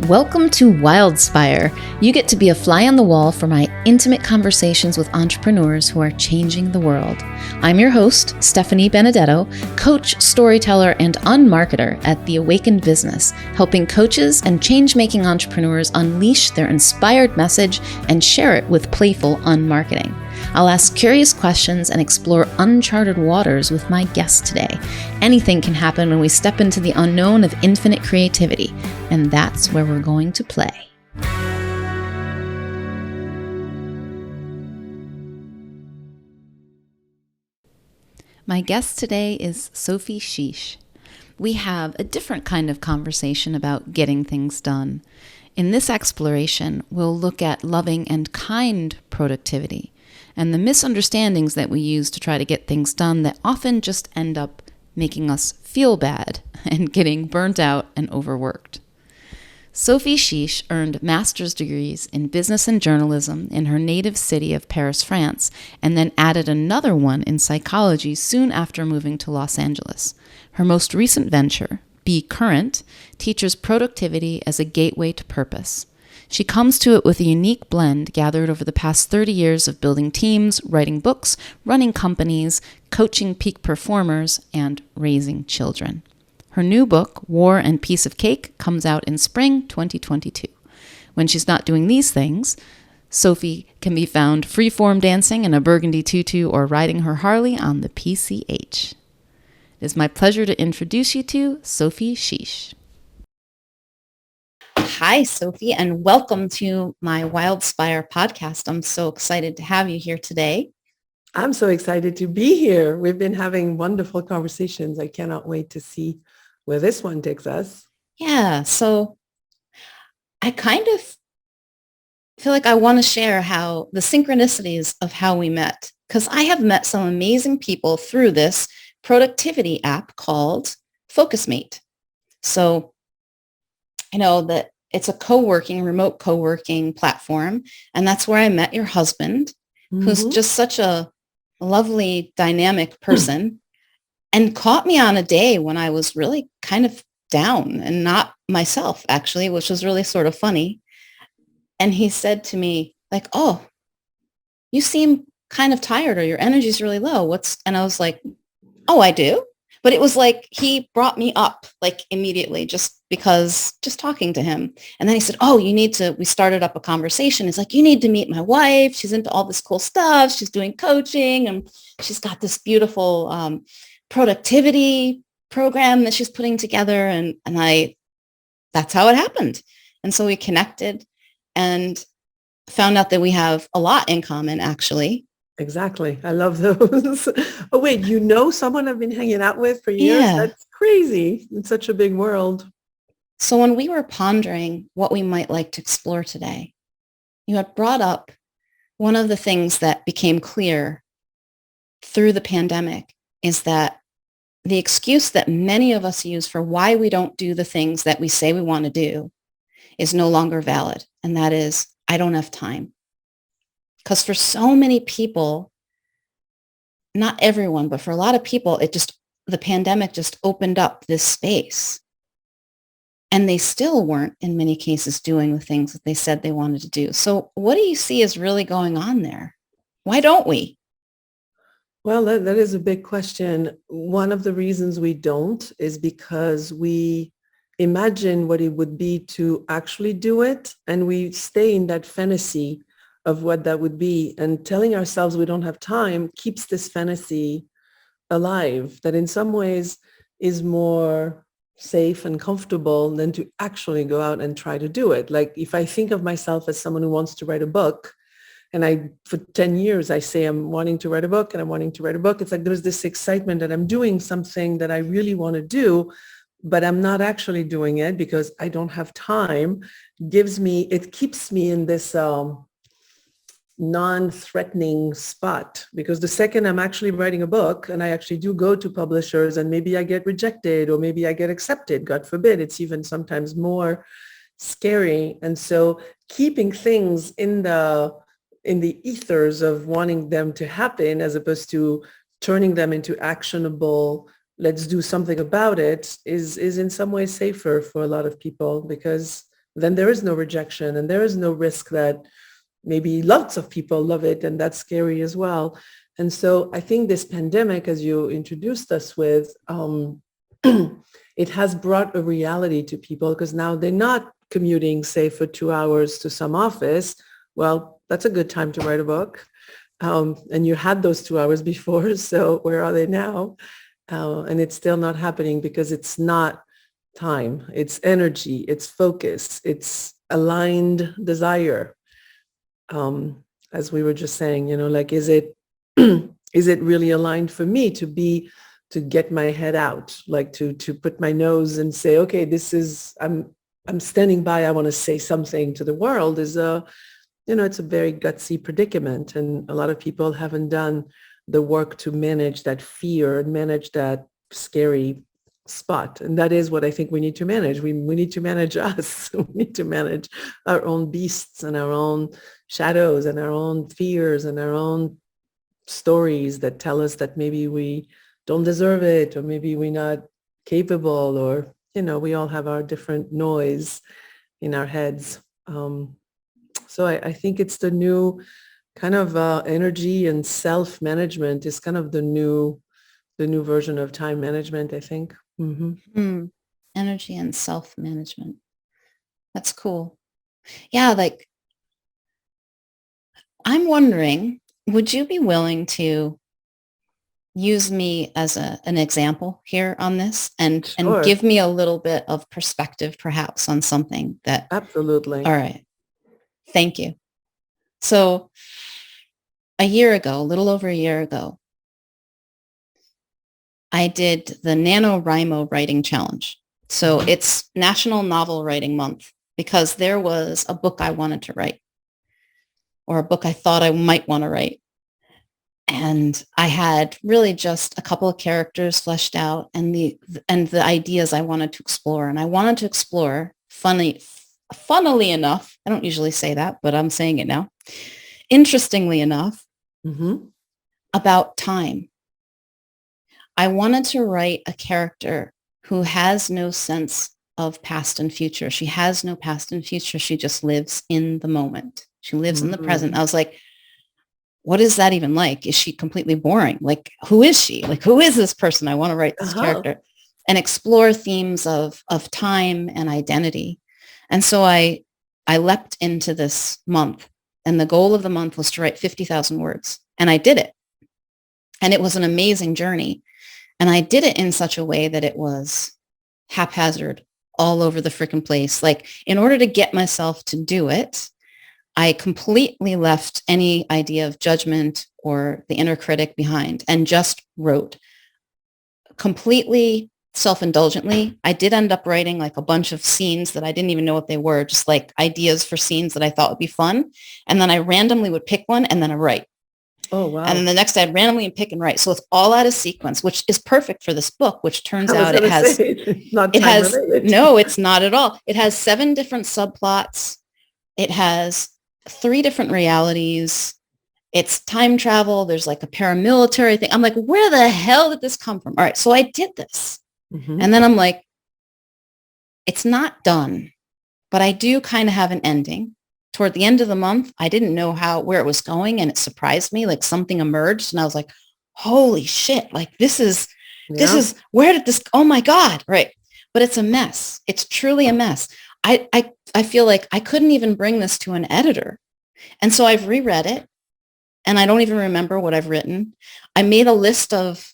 Welcome to Wildspire. You get to be a fly on the wall for my intimate conversations with entrepreneurs who are changing the world. I'm your host, Stephanie Benedetto, coach, storyteller, and unmarketer at The Awakened Business, helping coaches and change-making entrepreneurs unleash their inspired message and share it with playful unmarketing. I'll ask curious questions and explore uncharted waters with my guest today. Anything can happen when we step into the unknown of infinite creativity, and that's where we're going to play. My guest today is Sophie Chiche. We have a different kind of conversation about getting things done. In this exploration, we'll look at loving and kind productivity and the misunderstandings that we use to try to get things done that often just end up making us feel bad and getting burnt out and overworked. Sophie Chiche earned master's degrees in business and journalism in her native city of Paris, France, and then added another one in psychology soon after moving to Los Angeles. Her most recent venture, Be Current, teaches productivity as a gateway to purpose. She comes to it with a unique blend gathered over the past 30 years of building teams, writing books, running companies, coaching peak performers, and raising children. Her new book, War and Piece of Cake, comes out in spring 2022. When she's not doing these things, Sophie can be found freeform dancing in a burgundy tutu or riding her Harley on the PCH. It is my pleasure to introduce you to Sophie Chiche. Hi, Sophie, and welcome to my Wildspire podcast. I'm so excited to have you here today. I'm so excited to be here. We've been having wonderful conversations. I cannot wait to see where this one takes us. Yeah, so I kind of feel like I want to share how the synchronicities of how we met, because I have met some amazing people through this productivity app called FocusMate. So I know that it's a remote co-working platform, and that's where I met your husband, who's just such a lovely, dynamic person, and caught me on a day when I was really kind of down and not myself, actually, which was really sort of funny. And he said to me, like, "Oh, you seem kind of tired, or your energy's really low. And I was like, "Oh, I do." But it was like he brought me up like immediately just talking to him. And then he said, "Oh, we started up a conversation. It's like, you need to meet my wife. She's into all this cool stuff. She's doing coaching and she's got this beautiful productivity program that she's putting together." And that's how it happened. And so we connected and found out that we have a lot in common, actually. Exactly. I love those. Oh, wait, you know someone I've been hanging out with for years? Yeah. That's crazy. It's such a big world. So when we were pondering what we might like to explore today, you had brought up one of the things that became clear through the pandemic is that the excuse that many of us use for why we don't do the things that we say we want to do is no longer valid. And that is, I don't have time. Because for so many people, not everyone, but for a lot of people, the pandemic just opened up this space. And they still weren't, in many cases, doing the things that they said they wanted to do. So what do you see is really going on there? Why don't we? Well, that is a big question. One of the reasons we don't is because we imagine what it would be to actually do it. And we stay in that fantasy of what that would be, and telling ourselves we don't have time keeps this fantasy alive, that in some ways is more safe and comfortable than to actually go out and try to do it. Like if I think of myself as someone who wants to write a book, and for 10 years, I say I'm wanting to write a book and I'm wanting to write a book. It's like there's this excitement that I'm doing something that I really want to do, but I'm not actually doing it because I don't have time. It keeps me in this non-threatening spot, because the second I'm actually writing a book and I actually do go to publishers and maybe I get rejected or maybe I get accepted, God forbid, it's even sometimes more scary. And so keeping things in the ethers of wanting them to happen as opposed to turning them into actionable, let's do something about it, is in some ways safer for a lot of people, because then there is no rejection and there is no risk that maybe lots of people love it, and that's scary as well. And so I think this pandemic, as you introduced us with, it has brought a reality to people, because now they're not commuting, say, for 2 hours to some office. Well, that's a good time to write a book. And you had those 2 hours before, so where are they now? And it's still not happening because it's not time, it's energy, it's focus, it's aligned desire. As we were just saying, like, is it is it really aligned for me to get my head out, like to put my nose and say, okay, this is, I'm standing by, I want to say something to the world, is it's a very gutsy predicament. And a lot of people haven't done the work to manage that fear and manage that scary spot. And that is what I think we need to manage. We need to manage us. We need to manage our own beasts and our own shadows and our own fears and our own stories that tell us that maybe we don't deserve it, or maybe we're not capable, or, we all have our different noise in our heads. So I think it's the new kind of energy, and self-management is kind of the new version of time management, I think. Mm-hmm. Energy and self-management. That's cool. Yeah, like, I'm wondering, would you be willing to use me as an example here on this, and Sure. and give me a little bit of perspective perhaps on something that... Absolutely. All right. Thank you. So a little over a year ago, I did the NaNoWriMo writing challenge. So it's National Novel Writing Month, because there was a book I wanted to write, or a book I thought I might want to write. And I had really just a couple of characters fleshed out, and the ideas I wanted to explore. And I wanted to explore, funnily enough, I don't usually say that, but I'm saying it now, interestingly enough, about time. I wanted to write a character who has no sense of past and future. She has no past and future. She just lives in the moment. She lives in the present. I was like, what is that even like? Is she completely boring? Like, who is she? Like, who is this person? I want to write this character and explore themes of time and identity. And so I leapt into this month, and the goal of the month was to write 50,000 words. And I did it. And it was an amazing journey. And I did it in such a way that it was haphazard all over the freaking place. Like, in order to get myself to do it, I completely left any idea of judgment or the inner critic behind, and just wrote completely self-indulgently. I did end up writing like a bunch of scenes that I didn't even know what they were, just like ideas for scenes that I thought would be fun. And then I randomly would pick one, and then I write. Oh, wow. And then the next day I'd randomly pick and write. So it's all out of sequence, which is perfect for this book, which turns out it has, no, it's not at all. It has 7 different subplots. It has 3 different realities. It's time travel. There's like a paramilitary thing. I'm like, where the hell did this come from? All right. So I did this. And then I'm like, it's not done, but I do kind of have an ending. Toward the end of the month, I didn't know where it was going, and it surprised me. Like, something emerged, and I was like, holy shit, like, this is, where did this, oh my God. Right. But it's a mess. It's truly a mess. I feel like I couldn't even bring this to an editor. And so I've reread it, and I don't even remember what I've written. I made a list of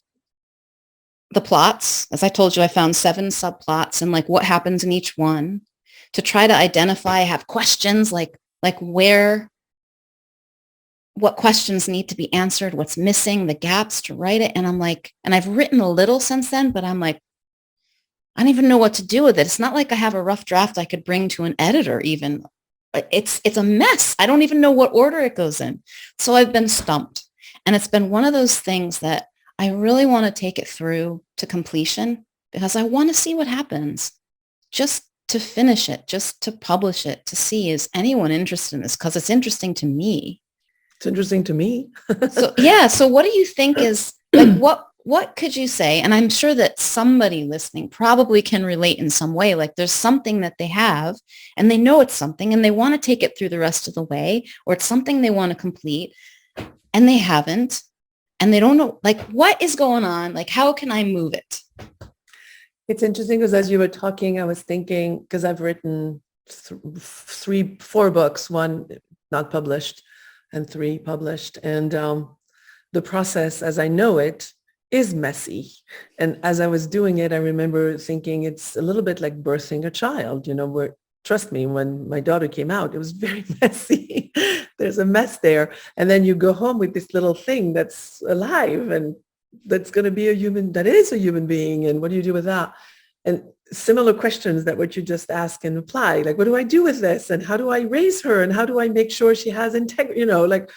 the plots. As I told you, I found 7 subplots and like what happens in each one, to try to identify, have questions like what questions need to be answered, what's missing, the gaps, to write it. And I'm like, and I've written a little since then, but I'm like, I don't even know what to do with it. It's not like I have a rough draft I could bring to an editor even. It's a mess. I don't even know what order it goes in. So I've been stumped. And it's been one of those things that I really want to take it through to completion, because I want to see what happens, just to finish it, just to publish it, to see, is anyone interested in this? Because it's interesting to me. It's interesting to me. So yeah. So what do you think is, like, what could you say? And I'm sure that somebody listening probably can relate in some way. Like there's something that they have and they know it's something and they want to take it through the rest of the way, or it's something they want to complete and they haven't, and they don't know, like, what is going on? Like, how can I move it? It's interesting because as you were talking, I was thinking, because I've written 4 books, 1 not published and 3 published. And the process as I know it is messy. And as I was doing it, I remember thinking it's a little bit like birthing a child, where, trust me, when my daughter came out, it was very messy. There's a mess there. And then you go home with this little thing that's alive and that's going to be that is a human being. And what do you do with that? And similar questions that what you just asked and apply, like, what do I do with this? And how do I raise her? And how do I make sure she has integrity? Like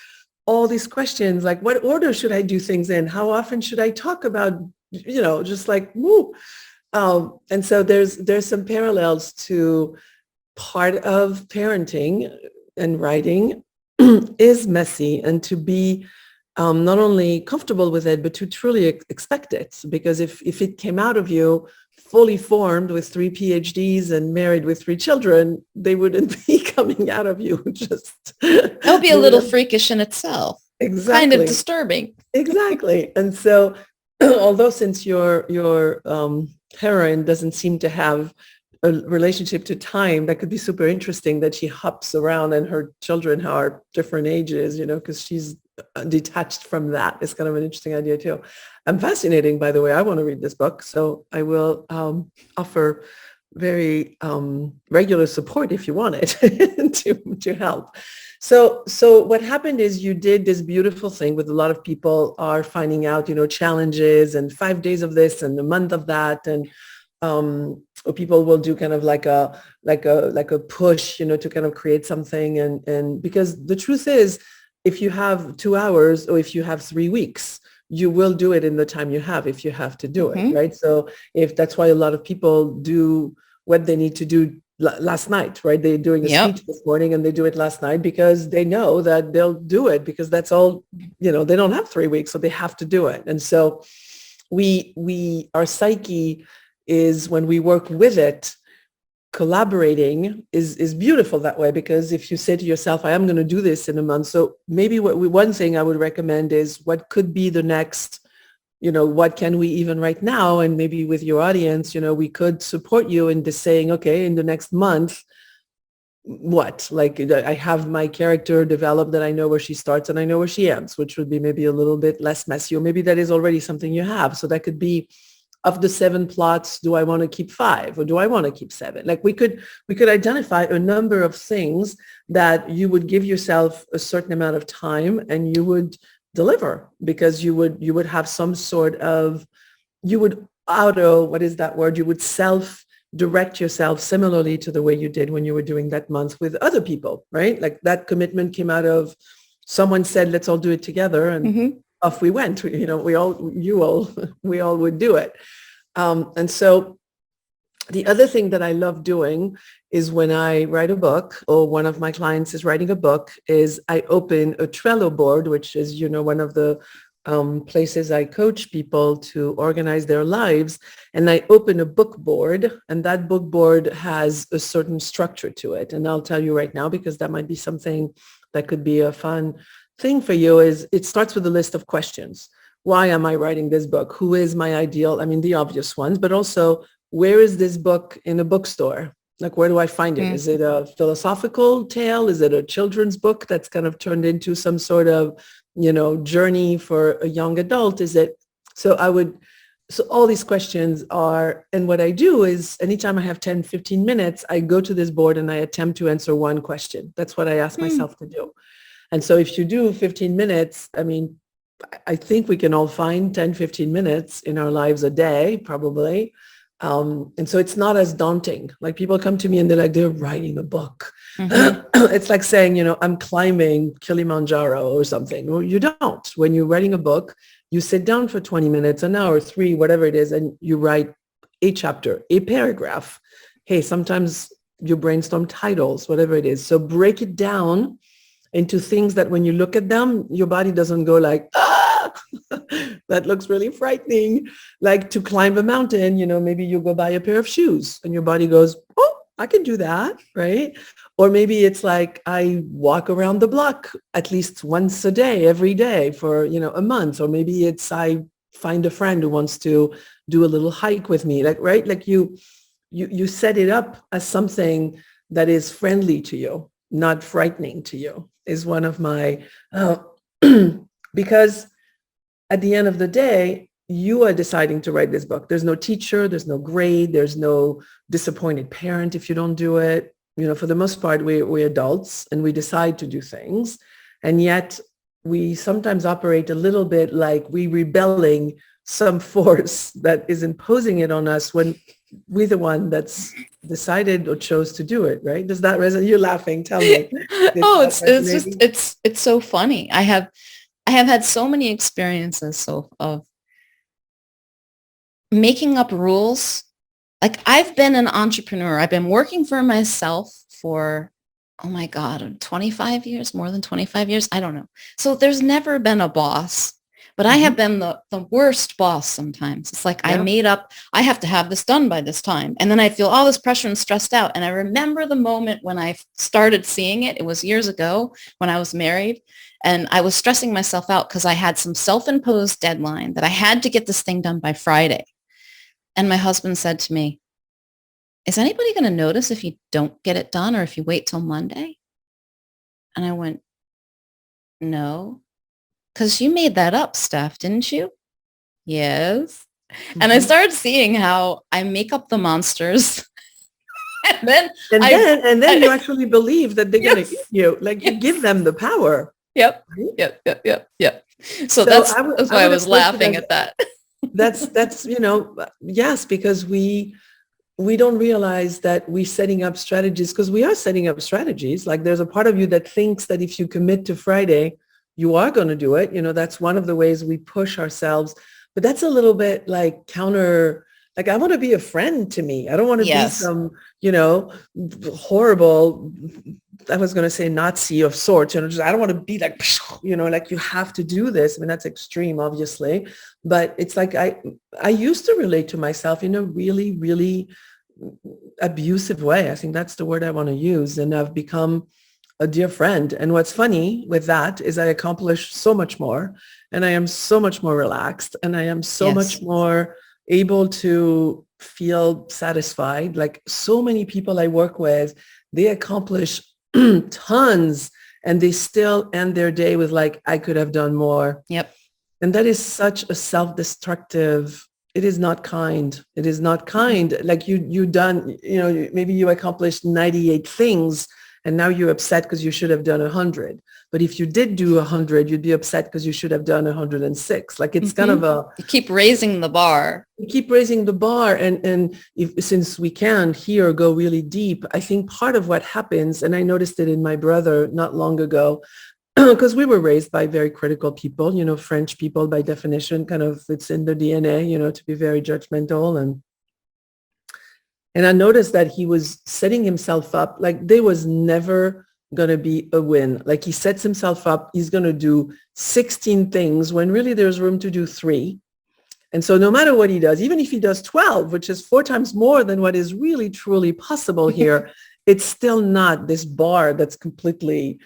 all these questions, like what order should I do things in? How often should I talk about, just like, woo. And so there's some parallels to part of parenting and writing is messy, and to be not only comfortable with it, but to truly expect it. Because if it came out of you fully formed with 3 PhDs and married with 3 children, they wouldn't be coming out of you. Just that would be a little freakish in itself. Exactly. Kind of disturbing. Exactly. And so, although since your heroine doesn't seem to have a relationship to time, that could be super interesting that she hops around and her children are different ages, because she's detached from that. It's kind of an interesting idea too. I'm fascinating, by the way. I want to read this book, so I will offer very regular support if you want it to help. So what happened is you did this beautiful thing with a lot of people are finding out, challenges and 5 days of this and a month of that, and people will do kind of like a push, to kind of create something, and because the truth is, if you have 2 hours or if you have 3 weeks, you will do it in the time you have if you have to do it, right? So if that's why a lot of people do what they need to do last night, right? They're doing a speech this morning and they do it last night because they know that they'll do it because that's all, they don't have 3 weeks, so they have to do it. And so our psyche is, when we work with it, collaborating is beautiful that way, because if you say to yourself, I am going to do this in a month. So maybe one thing I would recommend is what could be the next, what can we even right now? And maybe with your audience, we could support you in just saying, okay, in the next month, what? Like I have my character developed that I know where she starts and I know where she ends, which would be maybe a little bit less messy, or maybe that is already something you have. So that could be, of the 7 plots, do I want to keep 5 or do I want to keep 7? Like we could identify a number of things that you would give yourself a certain amount of time and you would deliver, because you would have some sort of, you would what is that word? You would self-direct yourself similarly to the way you did when you were doing that month with other people, right? Like that commitment came out of someone said, let's all do it together. And off we went, we all would do it. And so the other thing that I love doing is when I write a book, or one of my clients is writing a book, is I open a Trello board, which is, one of the places I coach people to organize their lives. And I open a book board, and that book board has a certain structure to it. And I'll tell you right now, because that might be something that could be a fun thing for you, is it starts with a list of questions. Why am I writing this book? Who is my ideal? I mean, the obvious ones, but also, where is this book in a bookstore? Like, where do I find it? Is it a philosophical tale? Is it a children's book that's kind of turned into some sort of, journey for a young adult? So all these questions are, and what I do is anytime I have 10, 15 minutes, I go to this board and I attempt to answer one question. That's what I ask myself to do. And so if you do 15 minutes, I mean, I think we can all find 10, 15 minutes in our lives a day, probably. And so it's not as daunting. Like people come to me and they're writing a book. It's like saying, I'm climbing Kilimanjaro or something. Well, you don't. When you're writing a book, you sit down for 20 minutes, an hour, 3, whatever it is, and you write a chapter, a paragraph. Hey, sometimes you brainstorm titles, whatever it is. So break it down into things that when you look at them, your body doesn't go like, ah, That looks really frightening. Like to climb a mountain, maybe you go buy a pair of shoes and your body goes, oh, I can do that, right? Or maybe it's like I walk around the block at least once a day, every day for, a month. Or maybe it's I find a friend who wants to do a little hike with me, like, right? Like you set it up as something that is friendly to you, not frightening to you, is one of my, because at the end of the day, you are deciding to write this book. There's no teacher, there's no grade, there's no disappointed parent if you don't do it. For the most part, we're adults and we decide to do things. And yet we sometimes operate a little bit like we rebelling some force that is imposing it on us when we're the one that's decided or chose to do it, right? Does that resonate? You're laughing. Tell me. Oh, it's so funny. I have had so many experiences of making up rules. Like I've been an entrepreneur. I've been working for myself for, oh my God, 25 years, more than 25 years. I don't know. So there's never been a boss, but I have been the worst boss sometimes. It's like I made up, I have to have this done by this time. And then I feel all this pressure and stressed out. And I remember the moment when I started seeing it. It was years ago when I was married. And I was stressing myself out because I had some self-imposed deadline that I had to get this thing done by Friday. And my husband said to me, is anybody going to notice if you don't get it done or if you wait till Monday? And I went, no, because you made that up, Steph, didn't you? Yes. And I started seeing how I make up the monsters. and then you actually believe that they're going to hit you. Like you give them the power. Yep. Right? Yep. So that's why I was laughing at that. that's yes, because we don't realize that we're setting up strategies, because we are setting up strategies. Like there's a part of you that thinks that if you commit to Friday, you are going to do it. That's one of the ways we push ourselves. But that's a little bit like counter, like I want to be a friend to me. I don't want to be some, horrible, I was going to say Nazi of sorts, I don't want to be like, like you have to do this. I mean, that's extreme, obviously. But it's like I used to relate to myself in a really, really abusive way. I think that's the word I want to use. And I've become a dear friend. And what's funny with that is I accomplish so much more, and I am so much more relaxed, and I am so much more able to feel satisfied. Like so many people I work with, they accomplish tons and they still end their day with like, I could have done more. Yep. And that is such a self-destructive, it is not kind. It is not kind. Like you done, maybe you accomplished 98 things and now you're upset because you should have done 100. But if you did do 100, you'd be upset because you should have done 106. Like it's kind of you keep raising the bar. You keep raising the bar. And since we can here go really deep, I think part of what happens, and I noticed it in my brother not long ago, because we were raised by very critical people, French people by definition, kind of it's in the DNA, to be very judgmental. And I noticed that he was setting himself up like there was never going to be a win. Like he sets himself up, he's going to do 16 things when really there's room to do 3. And so no matter what he does, even if he does 12, which is 4 times more than what is really truly possible here, it's still not this bar that's completely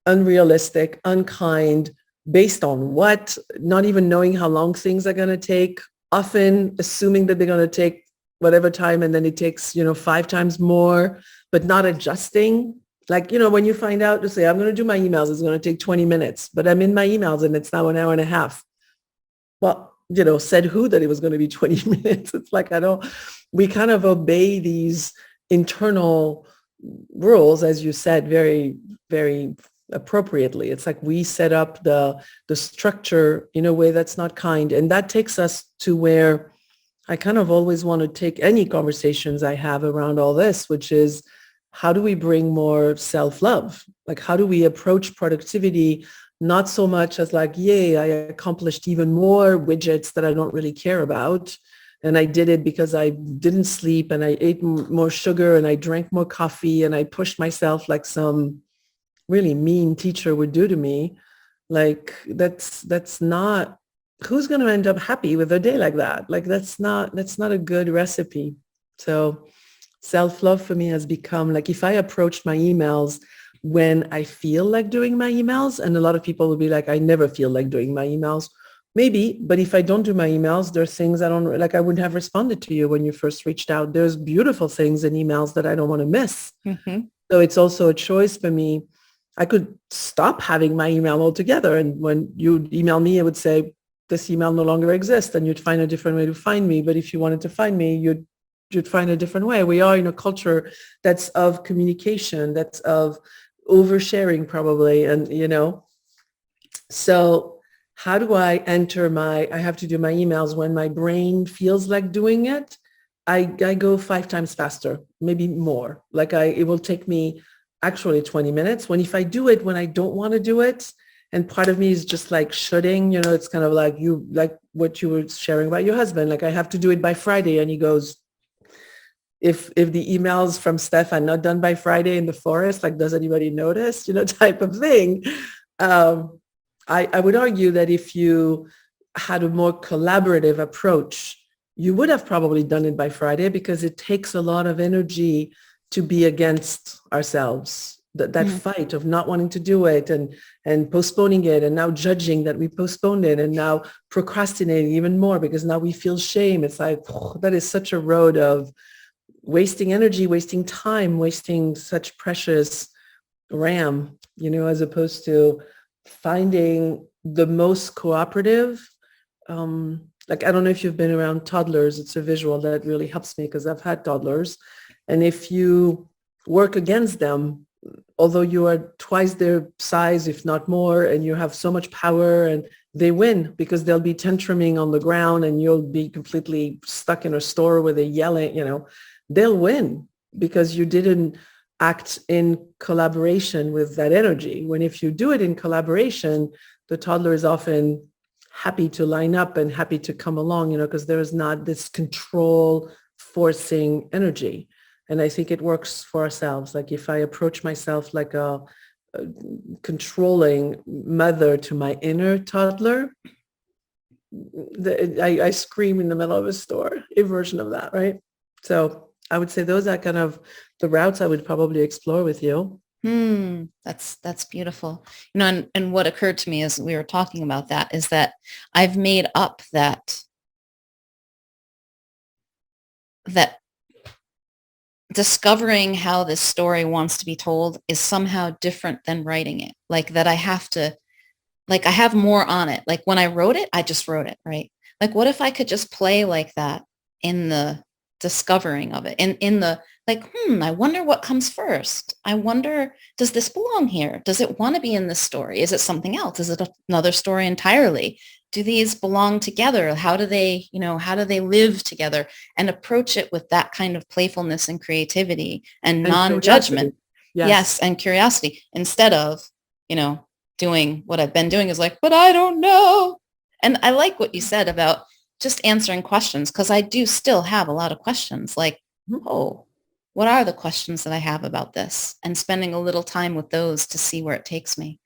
unrealistic, unkind, based on what, not even knowing how long things are going to take, often assuming that they're going to take whatever time, and then it takes, 5 times more, but not adjusting. Like, when you find out to say, I'm going to do my emails, it's going to take 20 minutes, but I'm in my emails and it's now an hour and a half. Well, said who that it was going to be 20 minutes? It's like, we kind of obey these internal rules, as you said, very, very appropriately. It's like we set up the structure in a way that's not kind. And that takes us to where I kind of always want to take any conversations I have around all this, which is how do we bring more self-love? Like, how do we approach productivity, not so much as like, yay, I accomplished even more widgets that I don't really care about. And I did it because I didn't sleep and I ate more sugar and I drank more coffee and I pushed myself like some really mean teacher would do to me. Like that's not, who's going to end up happy with a day like that? Like that's not a good recipe. So self-love for me has become like, if I approach my emails when I feel like doing my emails, and a lot of people will be like, I never feel like doing my emails. Maybe, but if I don't do my emails, there's things I don't like. I wouldn't have responded to you when you first reached out. There's beautiful things in emails that I don't want to miss. Mm-hmm. So it's also a choice for me. I could stop having my email altogether. And when you email me, it would say, this email no longer exists, and you'd find a different way to find me. But if you wanted to find me, you'd find a different way. We are in a culture that's of communication, that's of oversharing probably. And, so how do I I have to do my emails when my brain feels like doing it. I go 5 times faster, maybe more. It will take me actually 20 minutes. When if I do it when I don't want to do it, and part of me is just like shooting, it's kind of like what you were sharing about your husband. Like, I have to do it by Friday. And he goes, if the emails from Steph are not done by Friday in the forest, like, does anybody notice, type of thing. I would argue that if you had a more collaborative approach, you would have probably done it by Friday, because it takes a lot of energy to be against ourselves, that fight of not wanting to do it and postponing it, and now judging that we postponed it, and now procrastinating even more because now we feel shame. It's like, that is such a road of wasting energy, wasting time, wasting such precious RAM, as opposed to finding the most cooperative. Like, I don't know if you've been around toddlers. It's a visual that really helps me because I've had toddlers. And if you work against them, although you are twice their size, if not more, and you have so much power, and they win because they'll be tantruming on the ground and you'll be completely stuck in a store where they're yelling, they'll win because you didn't act in collaboration with that energy. When if you do it in collaboration, the toddler is often happy to line up and happy to come along, because there is not this control forcing energy. And I think it works for ourselves. Like, if I approach myself like a controlling mother to my inner toddler, I scream in the middle of a store, a version of that, right? So I would say those are kind of the routes I would probably explore with you. That's beautiful. And what occurred to me as we were talking about that is that I've made up that discovering how this story wants to be told is somehow different than writing it. Like, that I have to, like, I have more on it. Like, when I wrote it, I just wrote it, right? Like, what if I could just play like that in the discovering of it, in the, like, I wonder what comes first. I wonder, does this belong here? Does it want to be in this story? Is it something else? Is it another story entirely? Do these belong together? How do they live together? And approach it with that kind of playfulness and creativity and non-judgment. Yes, and curiosity, instead of, doing what I've been doing is like, but I don't know. And I like what you said about just answering questions, because I do still have a lot of questions, like, what are the questions that I have about this? And spending a little time with those to see where it takes me.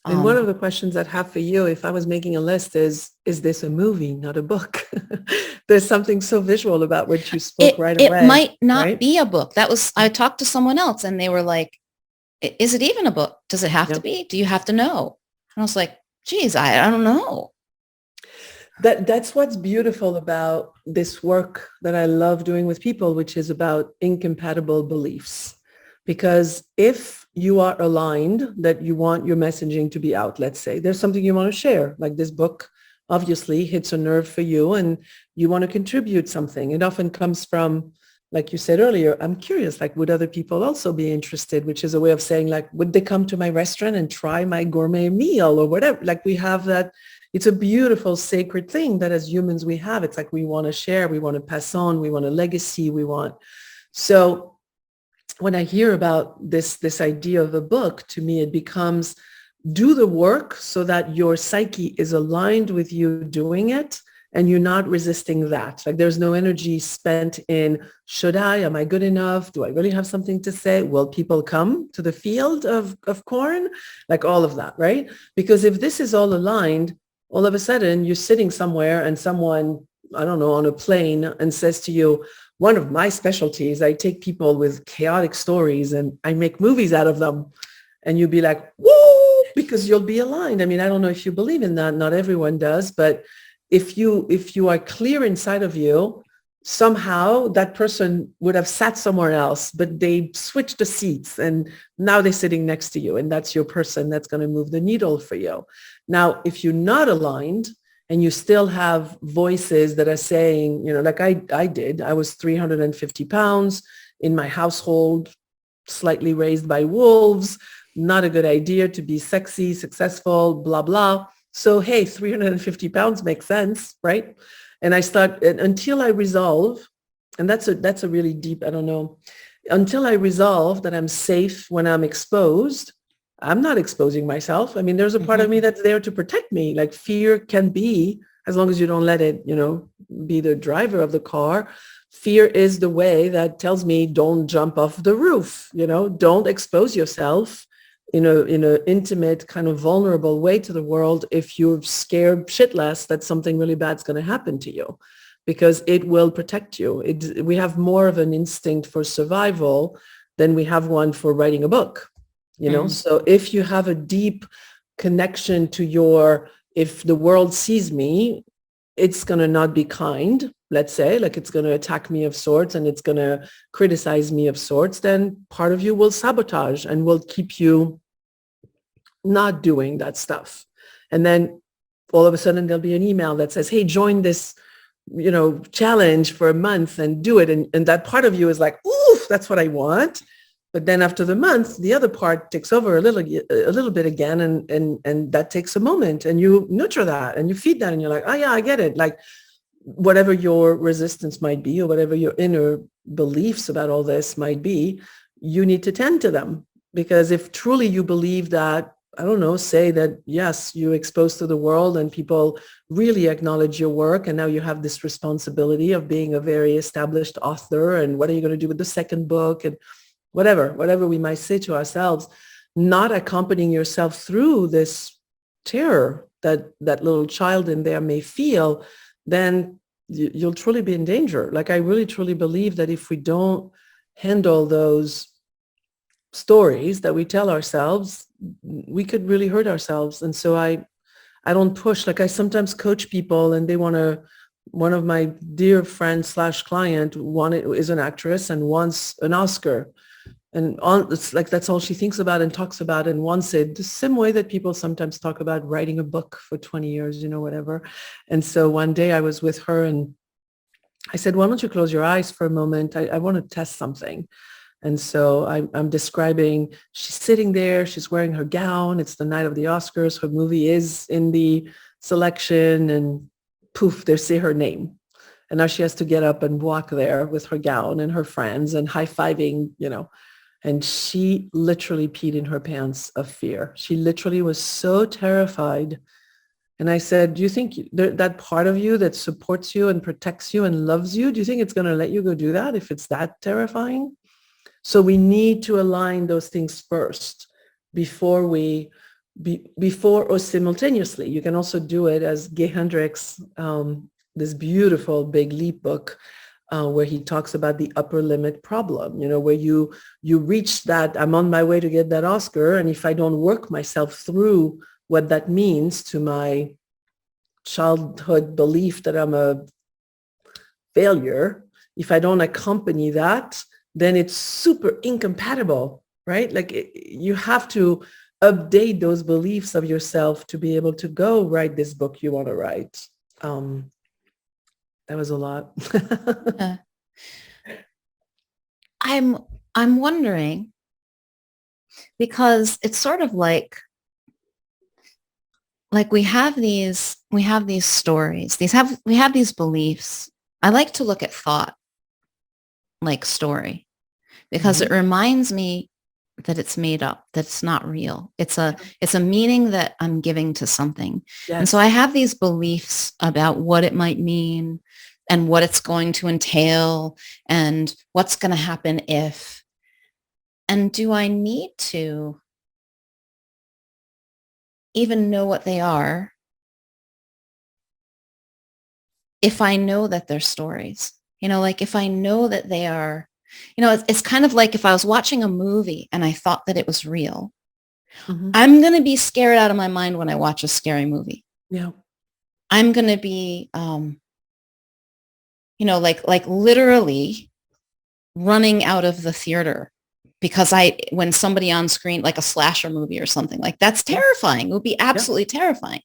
And one of the questions I'd have for you, if I was making a list, is this a movie, not a book? There's something so visual about what you spoke right away. It might not be a book. I talked to someone else and they were like, is it even a book? Does it have to be? Do you have to know? And I was like, geez, I don't know. That's what's beautiful about this work that I love doing with people, which is about incompatible beliefs. Because if you are aligned that you want your messaging to be out, let's say there's something you want to share, like this book obviously hits a nerve for you and you want to contribute something. It often comes from, like you said earlier, I'm curious, like, would other people also be interested? Which is a way of saying, like, would they come to my restaurant and try my gourmet meal or whatever? Like, we have that. It's a beautiful, sacred thing that as humans we have. It's like we want to share, we want to pass on, we want a legacy, So when I hear about this idea of a book, to me, it becomes do the work so that your psyche is aligned with you doing it. and you're not resisting that. Like there's no energy spent in, should I, am I good enough? Do I really have something to say? Will people come to the field of corn? Like all of that, right? Because if this is all aligned, all of a sudden you're sitting somewhere and someone, I don't know, on a plane and says to you, one of my specialties, I take people with chaotic stories and I make movies out of them. And you'll be like, woo, because you'll be aligned. I mean, I don't know if you believe in that. Not everyone does, but if you are clear inside of you, somehow that person would have sat somewhere else, but they switched the seats and now they're sitting next to you, and that's your person that's going to move the needle for you. Now, if you're not aligned and you still have voices that are saying, like I did, I was 350 pounds in my household, slightly raised by wolves, not a good idea to be sexy, successful, blah, blah. So, hey, 350 pounds makes sense, right? And I start until I resolve, and that's a really deep, I don't know, until I resolve that I'm safe when I'm exposed, I'm not exposing myself. I mean, there's a part of me that's there to protect me. Like fear can be, as long as you don't let it, be the driver of the car. Fear is the way that tells me don't jump off the roof, don't expose yourself in a intimate, kind of vulnerable way to the world if you're scared shitless that something really bad's going to happen to you, because it will protect you. We have more of an instinct for survival than we have one for writing a book, So if you have a deep connection to if the world sees me, it's going to not be kind, let's say, like it's going to attack me of sorts and it's going to criticize me of sorts, then part of you will sabotage and will keep you not doing that stuff. And then all of a sudden there'll be an email that says, hey, join this, challenge for a month and do it. And that part of you is like, ooh, that's what I want. But then after the month, the other part takes over a little bit again. And that takes a moment, and you nurture that and you feed that and you're like, oh yeah, I get it. Like whatever your resistance might be or whatever your inner beliefs about all this might be, you need to tend to them. Because if truly you believe that, I don't know, say that, yes, you're exposed to the world and people really acknowledge your work, and now you have this responsibility of being a very established author, and what are you going to do with the second book, and whatever we might say to ourselves, not accompanying yourself through this terror that little child in there may feel, then you'll truly be in danger. Like I really truly believe that if we don't handle those stories that we tell ourselves, we could really hurt ourselves. And so I don't push. Like I sometimes coach people and they want to, one of my dear friends / client is an actress and wants an Oscar. And it's like that's all she thinks about and talks about and wants it, the same way that people sometimes talk about writing a book for 20 years, whatever. And so one day I was with her and I said, why don't you close your eyes for a moment? I want to test something. And so I'm describing, she's sitting there, she's wearing her gown. It's the night of the Oscars. Her movie is in the selection, and poof, they say her name. And now she has to get up and walk there with her gown and her friends and high-fiving, and she literally peed in her pants of fear. She literally was so terrified. And I said, do you think that part of you that supports you and protects you and loves you, do you think it's going to let you go do that if it's that terrifying? So we need to align those things first before or simultaneously. You can also do it as Gay Hendricks, this beautiful Big Leap book, where he talks about the upper limit problem, where you reach that, I'm on my way to get that Oscar. And if I don't work myself through what that means to my childhood belief that I'm a failure, if I don't accompany that, then it's super incompatible, right? Like you have to update those beliefs of yourself to be able to go write this book you want to write. That was a lot. I'm wondering, because it's sort of like we have these stories, we have these beliefs. I like to look at thought like story, because it reminds me that it's made up, that it's not real. It's a meaning that I'm giving to something. And so I Yes. have these beliefs about what it might mean and what it's going to entail and what's going to happen if. And do I need to even know what they are if I know that they're stories? Like if I know that they are, it's kind of like if I was watching a movie and I thought that it was real. Hmm. I'm going to be scared out of my mind when I watch a scary movie. Yeah. I'm going to be, like literally running out of the theater because when somebody on screen, like a slasher movie or something, like that's Yeah. terrifying. It would be Yeah. absolutely terrifying.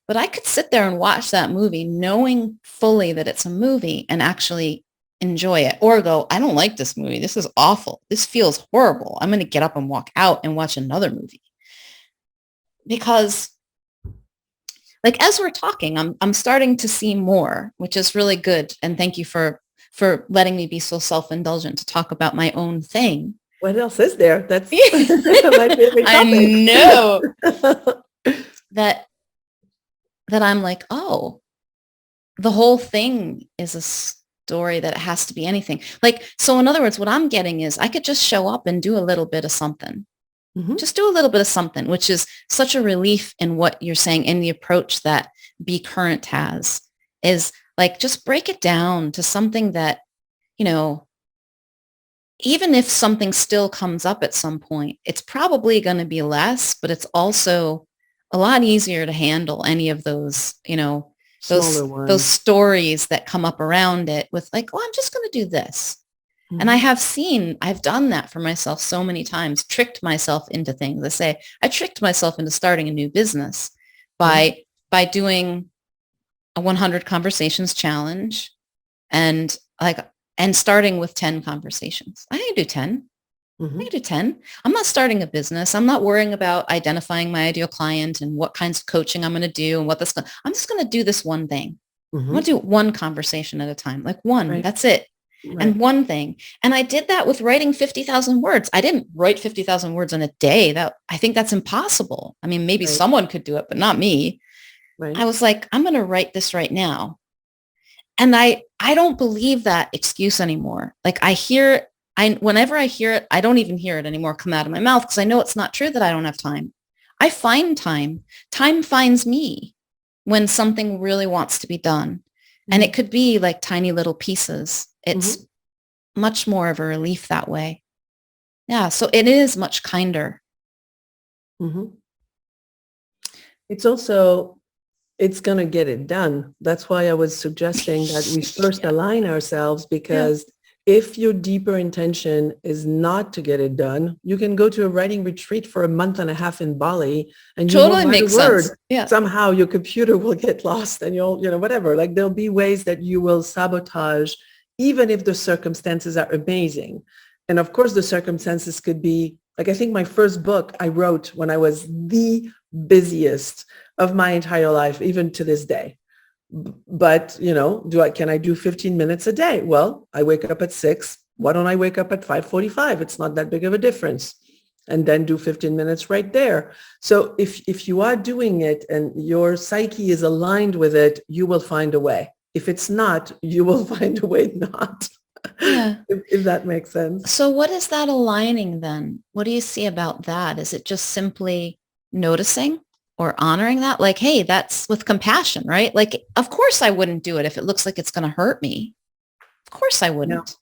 But I could sit there and watch that movie knowing fully that it's a movie and actually enjoy it, or go, I don't like this movie. This is awful. This feels horrible. I'm going to get up and walk out and watch another movie. Because like as we're talking, I'm starting to see more, which is really good. And thank you for letting me be so self-indulgent to talk about my own thing. What else is there? That's my favorite I topic. know that I'm like, oh, the whole thing is a story that it has to be anything. Like, so in other words, what I'm getting is I could just show up and do a little bit of something. Hmm. Just do a little bit of something, which is such a relief in what you're saying, in the approach that Be Current has, is like, just break it down to something that, you know, even if something still comes up at some point, it's probably going to be less, but it's also a lot easier to handle any of those, Smaller those ones. stories that come up around it with like, oh, I'm just going to do this. And Hmm. I've done that for myself so many times, tricked myself into things. I tricked myself into starting a new business Yeah. by doing a 100 conversations challenge and like, and starting with 10 conversations. I can do 10. I Hmm. can do 10. I'm not starting a business. I'm not worrying about identifying my ideal client and what kinds of coaching I'm going to do and I'm just going to do this one thing. I'm Hmm. going to do one conversation at a time, like one, Right. that's it. And Right. one thing. And I did that with writing 50,000 words. I didn't write 50,000 words in a day. I think that's impossible. I mean, maybe Right. someone could do it, but not me. I Right. was like, I'm going to write this right now. And I don't believe that excuse anymore. Like whenever I hear it, I don't even hear it anymore come out of my mouth because I know it's not true that I don't have time. I find time. Time finds me when something really wants to be done. And Hmm. it could be like tiny little pieces. Hmm. It's much more of a relief that way. Yeah. So it is much kinder. Hmm. It's also, it's going to get it done. That's why I was suggesting that we first Yeah. align ourselves, Yeah. because if your deeper intention is not to get it done, you can go to a writing retreat for a month and a half in Bali and you won't Totally write a makes sense. word. Yeah. Somehow your computer will get lost and you'll, whatever. Like there'll be ways that you will sabotage, even if the circumstances are amazing. And of course, the circumstances could be, like, I think my first book I wrote when I was the busiest of my entire life, even to this day. But, can I do 15 minutes a day? Well, I wake up at 6. Why don't I wake up at 5:45? It's not that big of a difference. And then do 15 minutes right there. So if you are doing it and your psyche is aligned with it, you will find a way. If it's not, you will find a way not. Yeah. If that makes sense. So what is that aligning then? What do you see about that? Is it just simply noticing or honoring that? Like, hey, that's with compassion, right? Like, of course I wouldn't do it if it looks like it's going to hurt me. Of course I Yeah. wouldn't.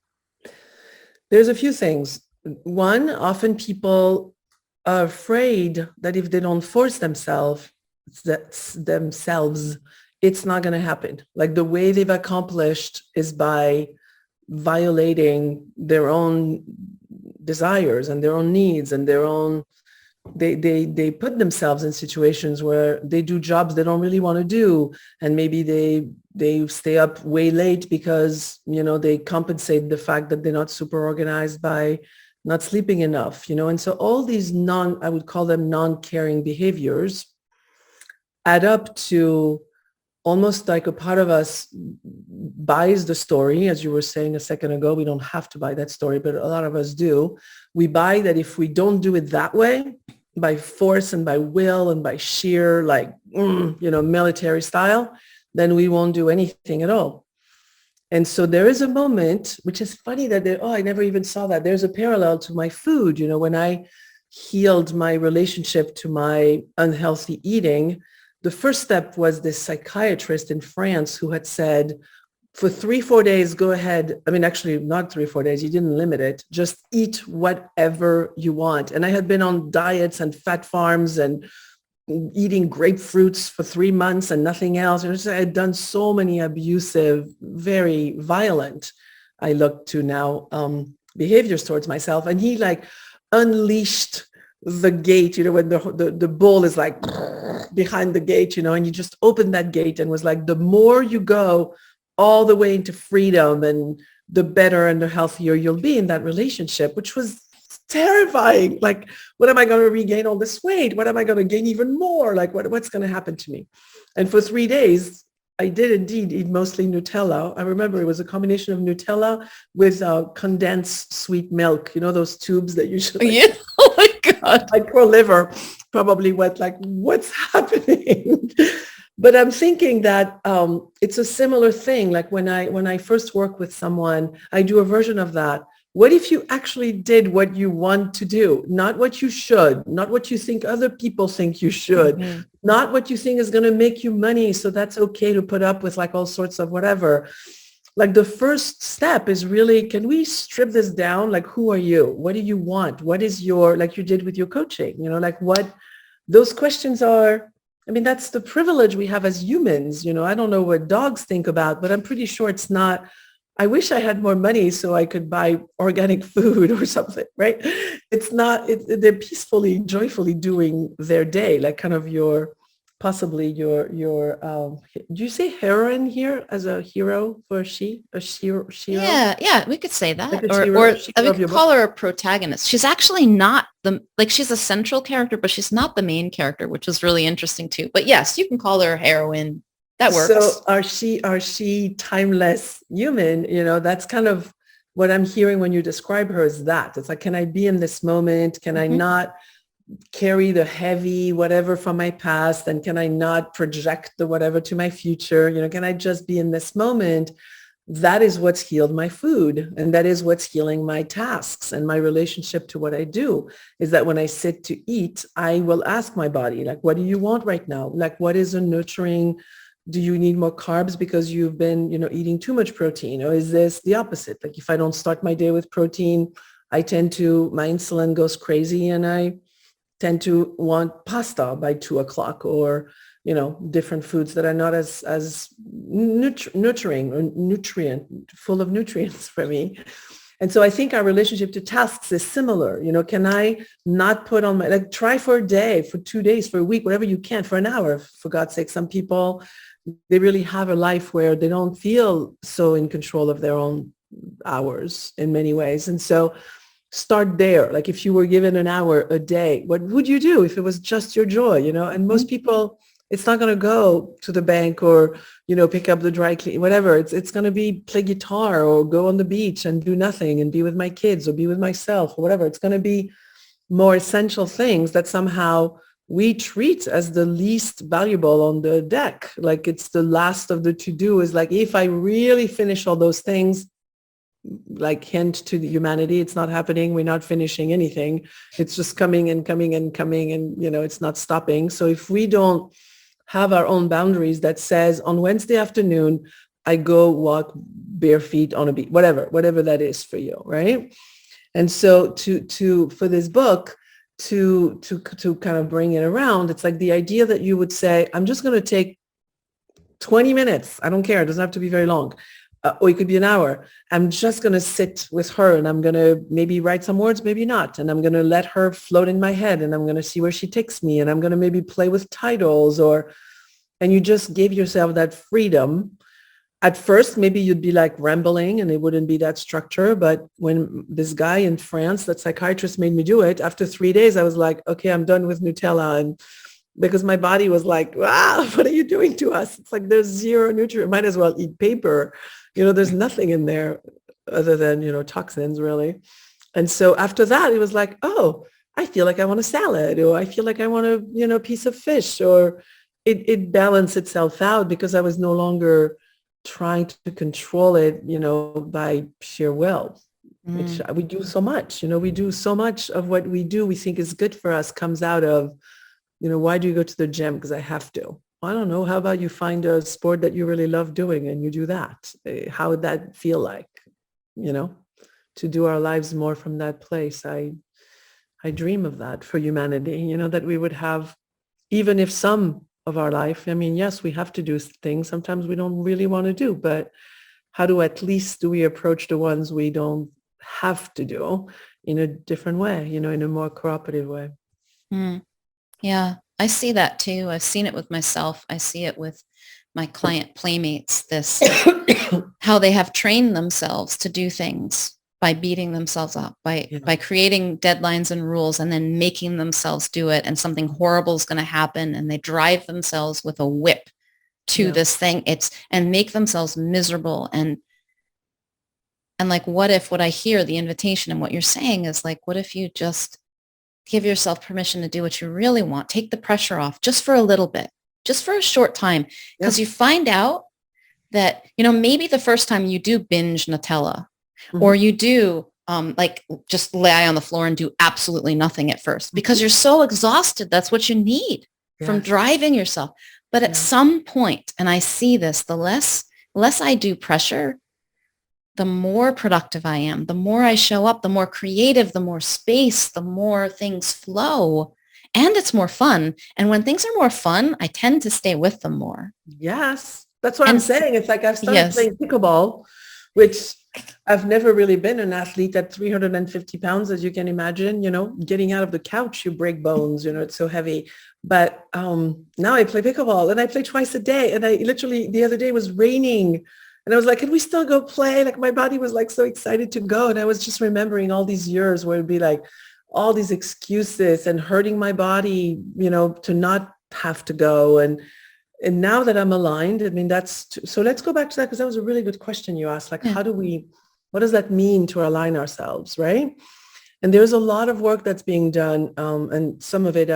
There's a few things. One, often people are afraid that if they don't force themselves, it's not going to happen. Like the way they've accomplished is by violating their own desires and their own needs and their own, they put themselves in situations where they do jobs they don't really want to do, and maybe they stay up way late because they compensate the fact that they're not super organized by not sleeping enough, and so all these I would call them non-caring behaviors add up to almost like a part of us buys the story. As you were saying a second ago, we don't have to buy that story, but a lot of us do. We buy that if we don't do it that way, by force and by will and by sheer military style, then we won't do anything at all. And so there is a moment, which is funny that I never even saw that. There's a parallel to my food. When I healed my relationship to my unhealthy eating, the first step was this psychiatrist in France who had said, for 3-4 days, go ahead. I mean, actually not 3-4 days. He didn't limit it. Just eat whatever you want. And I had been on diets and fat farms and eating grapefruits for 3 months and nothing else. I had done so many abusive, very violent, I look to now, behaviors towards myself. And he unleashed the gate, when the bull is behind the gate, and you just opened that gate and was like, the more you go all the way into freedom, and the better and the healthier you'll be in that relationship, which was terrifying. What am I going to regain all this weight? What am I going to gain even more? What's going to happen to me? And for 3 days, I did indeed eat mostly Nutella. I remember it was a combination of Nutella with condensed sweet milk. Those tubes that you should. Yeah. Oh my God. My poor liver probably went what's happening? But I'm thinking that it's a similar thing. When I first work with someone, I do a version of that. What if you actually did what you want to do, not what you should, not what you think other people think you should, mm-hmm. not what you think is going to make you money, so that's okay to put up with all sorts of whatever. The first step is really, can we strip this down? Who are you? What do you want? What is your, you did with your coaching, what those questions are. I mean, that's the privilege we have as humans. I don't know what dogs think about, but I'm pretty sure it's not, I wish I had more money so I could buy organic food or something, right? It's not, they're peacefully, joyfully doing their day, kind of possibly your do you say heroine here as a hero for a shiro? Yeah, we could say that. Or we could call her a protagonist. She's actually not she's a central character, but she's not the main character, which is really interesting too. But yes, you can call her a heroine. That works. So are she timeless human? That's kind of what I'm hearing when you describe her as that. It's can I be in this moment? Can I not carry the heavy whatever from my past? And can I not project the whatever to my future? Can I just be in this moment? That is what's healed my food. And that is what's healing my tasks and my relationship to what I do, is that when I sit to eat, I will ask my body, what do you want right now? What is a nurturing? Do you need more carbs because you've been, eating too much protein? Or is this the opposite? If I don't start my day with protein, my insulin goes crazy and I tend to want pasta by 2:00 or, different foods that are not as nurturing or full of nutrients for me. And so I think our relationship to tasks is similar. Can I not put on try for a day, for 2 days, for a week, whatever you can, for an hour, for God's sake. Some people, they really have a life where they don't feel so in control of their own hours in many ways. And so start there. If you were given an hour a day, what would you do if it was just your joy, And most people, it's not going to go to the bank or, pick up the dry clean, whatever. It's going to be play guitar or go on the beach and do nothing and be with my kids or be with myself or whatever. It's going to be more essential things that somehow we treat as the least valuable on the deck. It's the last of the to-do is if I really finish all those things, hint to the humanity, it's not happening. We're not finishing anything. It's just coming and coming and coming and, it's not stopping. So if we don't have our own boundaries that says on Wednesday afternoon, I go walk bare feet on a beach, whatever that is for you. Right. And so for this book, to kind of bring it around, it's the idea that you would say, I'm just going to take 20 minutes. I don't care. It doesn't have to be very long. Or it could be an hour. I'm just going to sit with her and I'm going to maybe write some words, maybe not. And I'm going to let her float in my head and I'm going to see where she takes me. And I'm going to maybe play with titles and you just give yourself that freedom. At first, maybe you'd be rambling and it wouldn't be that structure. But when this guy in France, that psychiatrist made me do it, after 3 days, I was okay, I'm done with Nutella and because my body was like, wow, what are you doing to us? It's like there's zero nutrient. Might as well eat paper. There's nothing in there other than, toxins really. And so after that, it was like, oh, I feel like I want a salad, or I feel like I want a, piece of fish, or it balanced itself out because I was no longer trying to control it, by sheer will, which Mm. we do so much. We do so much of what we do, we think is good for us, comes out of, why do you go to the gym? Because I have to. I don't know. How about you find a sport that you really love doing and you do that? How would that feel like, you know, to do our lives more from that place? I dream of that for humanity, that we would have, even if some of our life, I mean, yes, we have to do things sometimes we don't really want to do, but how do at least do we approach the ones we don't have to do in a different way, in a more cooperative way? Mm. Yeah, I see that too. I've seen it with myself. I see it with my client playmates, this, how they have trained themselves to do things by beating themselves up, Yeah. by creating deadlines and rules and then making themselves do it, and something horrible is going to happen and they drive themselves with a whip to Yeah. this thing. And make themselves miserable. And like, what I hear the invitation and what you're saying is like, what if you just give yourself permission to do what you really want? Take the pressure off just for a little bit, just for a short time. Because Yeah. you find out that, maybe the first time you do binge Nutella, or Mm-hmm. you do like just lie on the floor and do absolutely nothing at first because you're so exhausted. That's what you need from Yes. driving yourself. But at Yeah. some point, and I see this, the less I do pressure, the more productive I am, the more I show up, the more creative, the more space, the more things flow, and it's more fun. And when things are more fun, I tend to stay with them more. Yes. That's what I'm And saying. It's like I've started yes, playing pickleball, which I've never really been an athlete at 350 pounds, as you can imagine, getting out of the couch, you break bones, it's so heavy. But now I play pickleball and I play twice a day. And I literally, the other day was raining and I was like, can we still go play? Like my body was like so excited to go. And I was just remembering all these years where it'd be like all these excuses and hurting my body, to not have to go. And now that I'm aligned, I mean, so let's go back to that because that was a really good question you asked. Like, yeah, what does that mean to align ourselves, right? And there's a lot of work that's being done. And some of it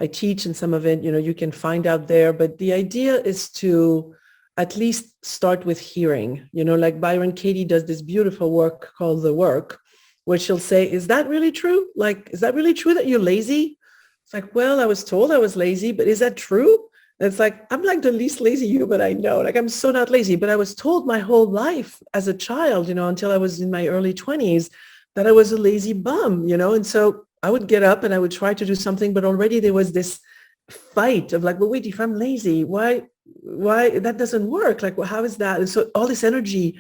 I teach and some of it, you can find out there. But the idea is to at least start with hearing, like Byron Katie does this beautiful work called The Work, where she'll say, is that really true? Like, is that really true that you're lazy? It's like, well, I was told I was lazy, but is that true? And it's like, I'm like the least lazy human I know. Like, I'm so not lazy, but I was told my whole life as a child, until I was in my early 20s, that I was a lazy bum, and so I would get up and I would try to do something, but already there was this fight of like, well, wait, if I'm lazy, why that doesn't work? Like, well, how is that? And so all this energy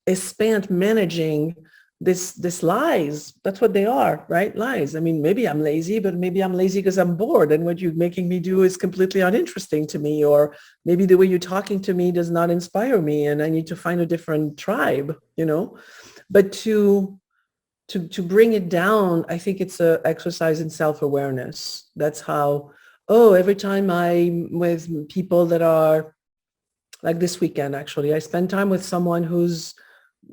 is spent managing this lies. That's what they are, right? Lies. I mean, maybe I'm lazy, but maybe I'm lazy because I'm bored and what you're making me do is completely uninteresting to me, or maybe the way you're talking to me does not inspire me and I need to find a different tribe, but to bring it down, I think it's a exercise in self-awareness. That's how, every time I'm with people that are like this weekend, actually, I spend time with someone who's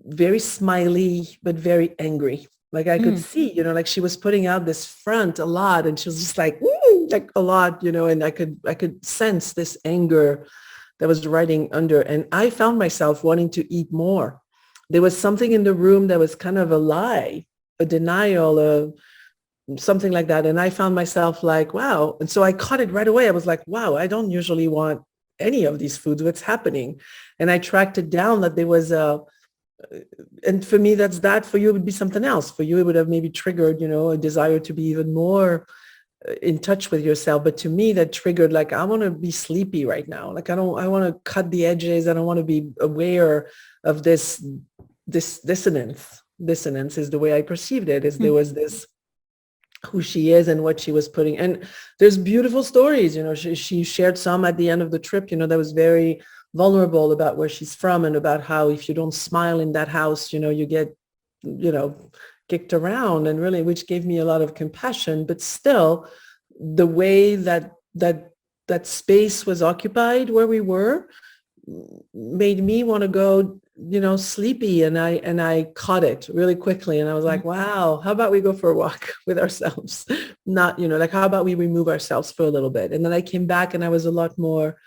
very smiley, but very angry. Like I could mm, see, like she was putting out this front a lot and she was just like a lot, and I could sense this anger that was riding under. And I found myself wanting to eat more. There was something in the room that was kind of a lie, a denial, something like that. And I found myself like, wow. And so I caught it right away. I was like, wow, I don't usually want any of these foods. What's happening? And I tracked it down that there was and for me, that's that. For you, it would be something else. For you, it would have maybe triggered, a desire to be even more in touch with yourself. But to me, that triggered like, I want to be sleepy right now. Like, I want to cut the edges. I don't want to be aware of this dissonance. Dissonance is the way I perceived it, is there mm, was this who she is and what she was putting. And there's beautiful stories, she shared some at the end of the trip, that was very vulnerable about where she's from and about how if you don't smile in that house, you get, kicked around, and really, which gave me a lot of compassion. But still, the way that that that space was occupied where we were made me want to go, sleepy. And I caught it really quickly. And I was like, wow, how about we go for a walk with ourselves? Not, like, how about we remove ourselves for a little bit? And then I came back and I was a lot more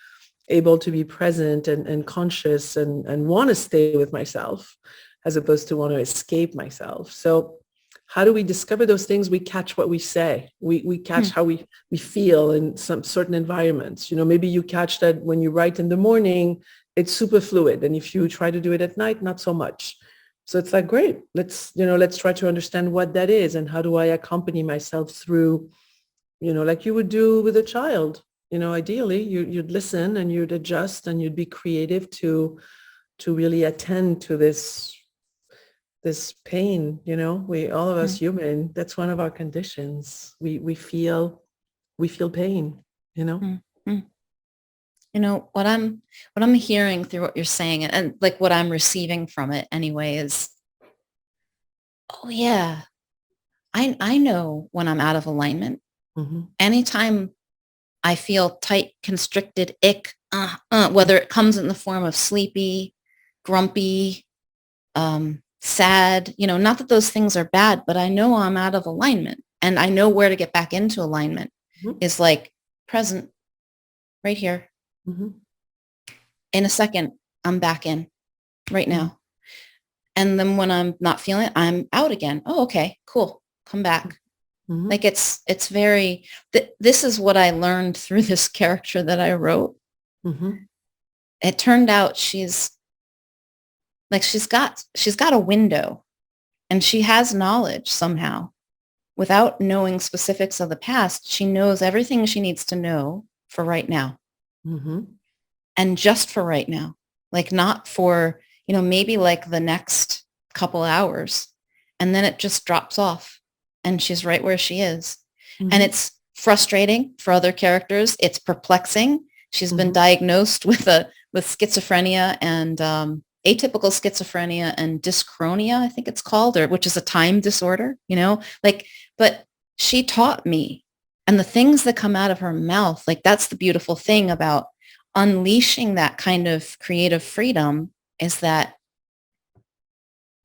able to be present and conscious and want to stay with myself as opposed to want to escape myself. So how do we discover those things? We catch what we say. We catch how we feel in some certain environments. Maybe you catch that when you write in the morning, it's super fluid. And if you try to do it at night, not so much. So it's like, great, let's try to understand what that is. And how do I accompany myself through, like you would do with a child. Ideally you'd listen and you'd adjust and you'd be creative to really attend to this pain. We, all of us human, that's one of our conditions. We feel pain. Mm-hmm. What I'm hearing through what you're saying, and like what I'm receiving from it anyway, is, oh yeah, I know when I'm out of alignment. Anytime I feel tight, constricted, whether it comes in the form of sleepy, grumpy, sad, not that those things are bad, but I know I'm out of alignment, and I know where to get back into alignment is like present right here. In a second, I'm back in right now. And then when I'm not feeling it, I'm out again. Oh, okay, cool. Come back. Like it's very, this is what I learned through this character that I wrote. It turned out she's got a window, and she has knowledge somehow. Without knowing specifics of the past, she knows everything she needs to know for right now. And just for right now, like not for, maybe like the next couple hours, and then it just drops off and she's right where she is. And it's frustrating for other characters. It's perplexing. She's been diagnosed with schizophrenia and atypical schizophrenia and dyschronia, I think it's called, or which is a time disorder, but she taught me, and the things that come out of her mouth, like that's the beautiful thing about unleashing that kind of creative freedom, is that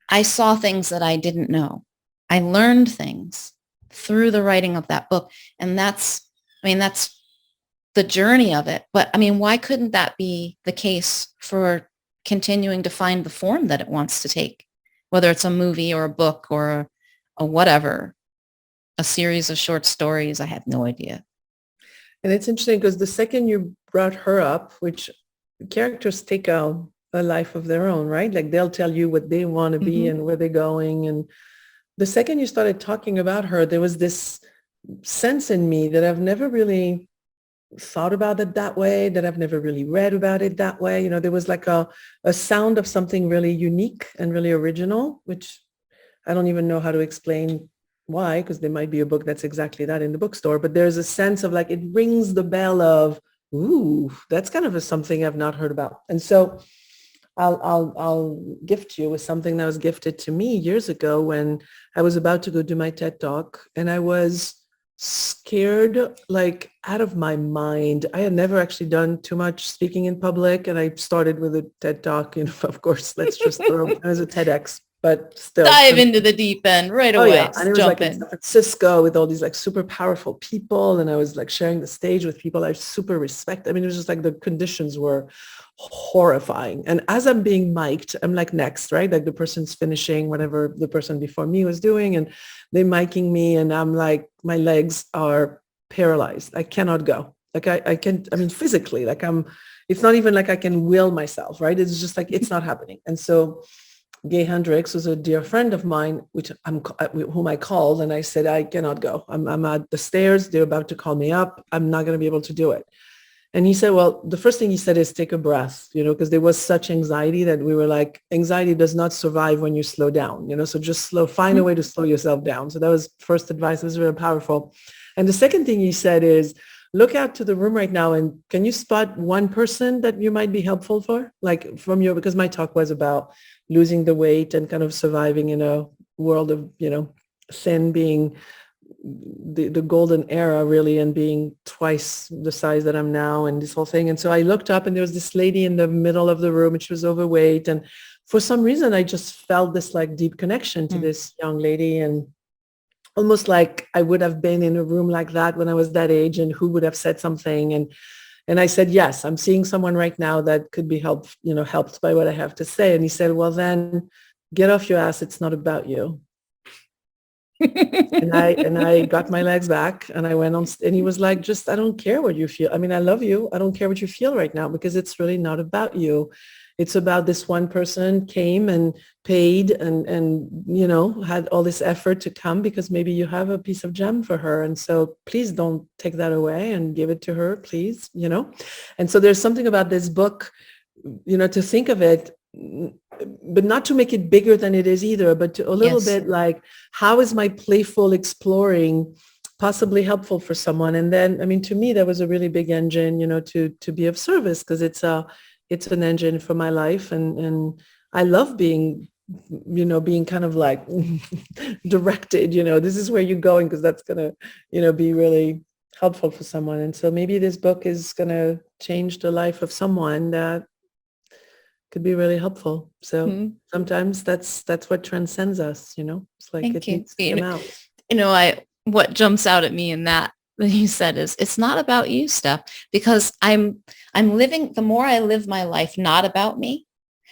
I saw things that I didn't know. I learned things through the writing of that book. And that's the journey of it. But why couldn't that be the case for continuing to find the form that it wants to take, whether it's a movie or a book or a whatever, a series of short stories? I have no idea. And it's interesting because the second you brought her up, which characters take a life of their own, right? Like they'll tell you what they want to be and where they're going. And the second you started talking about her, there was this sense in me that I've never really thought about it that way, that I've never really read about it that way. There was like a sound of something really unique and really original, which I don't even know how to explain why, because there might be a book that's exactly that in the bookstore, but there's a sense of like, it rings the bell of, ooh, that's kind of something I've not heard about. And so I'll gift you with something that was gifted to me years ago when I was about to go do my TED Talk, and I was scared, like out of my mind. I had never actually done too much speaking in public, and I started with a TED Talk, of course, let's just throw it as a TEDx, but still. Dive into the deep end right away. Yeah. And it was like in San Francisco with all these like super powerful people, and I was like sharing the stage with people I super respect. It was just like the conditions were horrifying. And as I'm being mic'd, I'm like next, right? Like the person's finishing whatever the person before me was doing, and they're miking me, and I'm like, my legs are paralyzed. I cannot go. Like I can't, physically, like it's not even like I can will myself, right? It's just like, it's not happening. And so Gay Hendricks was a dear friend of mine, whom I called, and I said, I cannot go. I'm at the stairs. They're about to call me up. I'm not going to be able to do it. And he said, well, the first thing he said is take a breath, because there was such anxiety that we were like, anxiety does not survive when you slow down, so just find a way to slow yourself down. So that was first advice. It was very powerful. And the second thing he said is, look out to the room right now, and can you spot one person that you might be helpful for? Like because my talk was about losing the weight and kind of surviving in a world of, thin, being the golden era really, and being twice the size that I'm now and this whole thing. And so I looked up and there was this lady in the middle of the room and she was overweight. And for some reason, I just felt this like deep connection to this young lady, and almost like I would have been in a room like that when I was that age, and who would have said something. And I said, yes, I'm seeing someone right now that could be helped by what I have to say. And he said, well, then get off your ass. It's not about you. And I got my legs back and I went on, and he was like, just, I don't care what you feel. I mean, I love you. I don't care what you feel right now, because it's really not about you. It's about this one person came and paid and had all this effort to come because maybe you have a piece of gem for her. And so please don't take that away and give it to her, please. And so there's something about this book, to think of it, but not to make it bigger than it is either, but to a little bit like, how is my playful exploring possibly helpful for someone? And then, I mean, to me, that was a really big engine, to be of service, because it's an engine for my life. And I love being kind of like directed, this is where you're going, because that's going to, be really helpful for someone. And so maybe this book is going to change the life of someone that could be really helpful. So sometimes that's what transcends us, it's like it needs to come out. What jumps out at me in that you said is, it's not about you, Steph, because I'm living, the more I live my life, not about me,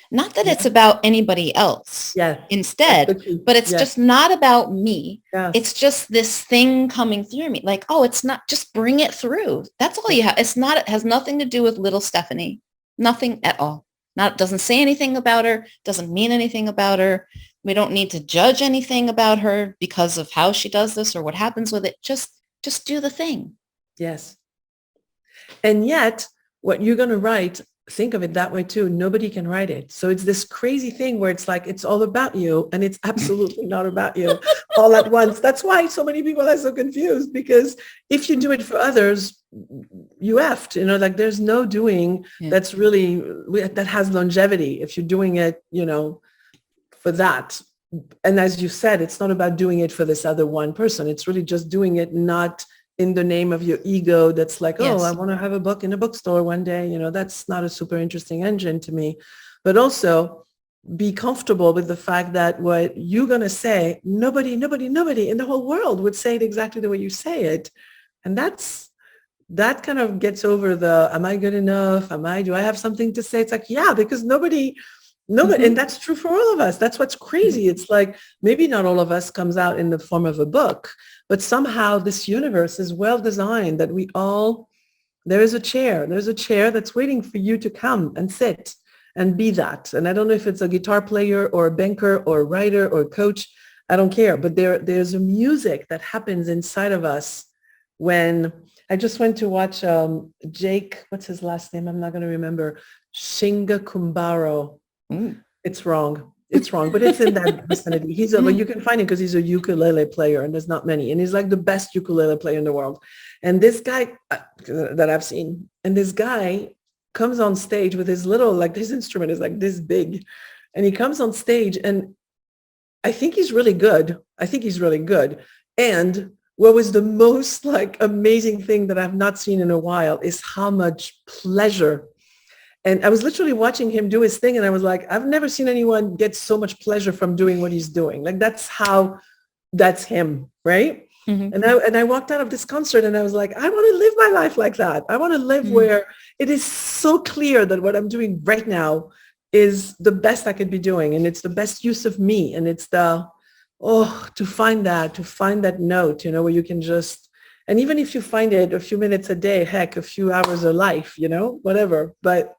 not that it's about anybody else instead, but it's just not about me. Yes. It's just this thing coming through me. Like, oh, it's not, just bring it through. That's all you have. It has nothing to do with little Stephanie, nothing at all. Doesn't say anything about her, doesn't mean anything about her. We don't need to judge anything about her because of how she does this or what happens with it. Just do the thing. Yes. And yet, what you're going to write, think of it that way too. Nobody can write it. So it's this crazy thing where it's like, it's all about you, and it's absolutely not about you all at once. That's why so many people are so confused, because if you do it for others, you effed, like there's no doing that's really, that has longevity if you're doing it, for that. And as you said, it's not about doing it for this other one person. It's really just doing it not in the name of your ego. That's like, oh, I want to have a book in a bookstore one day. That's not a super interesting engine to me. But also be comfortable with the fact that what you're going to say, nobody in the whole world would say it exactly the way you say it. And that kind of gets over the, am I good enough? Do I have something to say? It's like, yeah, because nobody, and that's true for all of us. That's what's crazy. It's like, maybe not all of us comes out in the form of a book, but somehow this universe is well designed that there's a chair that's waiting for you to come and sit and be that. And I don't know if it's a guitar player or a banker or a writer or a coach, I don't care. But there's a music that happens inside of us. When I just went to watch Jake, what's his last name? I'm not going to remember. Shinga Kumbaro. It's wrong, but it's in that vicinity. Well, you can find him because he's a ukulele player, and there's not many. And he's like the best ukulele player in the world. And this guy that I've seen, and this guy comes on stage with his little, like his instrument is like this big. And he comes on stage, and I think he's really good. And what was the most like amazing thing that I've not seen in a while is how much pleasure. And I was literally watching him do his thing, and I was like, I've never seen anyone get so much pleasure from doing what he's doing. Like that's him, right? And I walked out of this concert and I was like, I want to live my life like that. I want to live where it is so clear that what I'm doing right now is the best I could be doing, and it's the best use of me. And it's to find that note, where you can just, and even if you find it a few minutes a day, heck, a few hours of life, whatever, but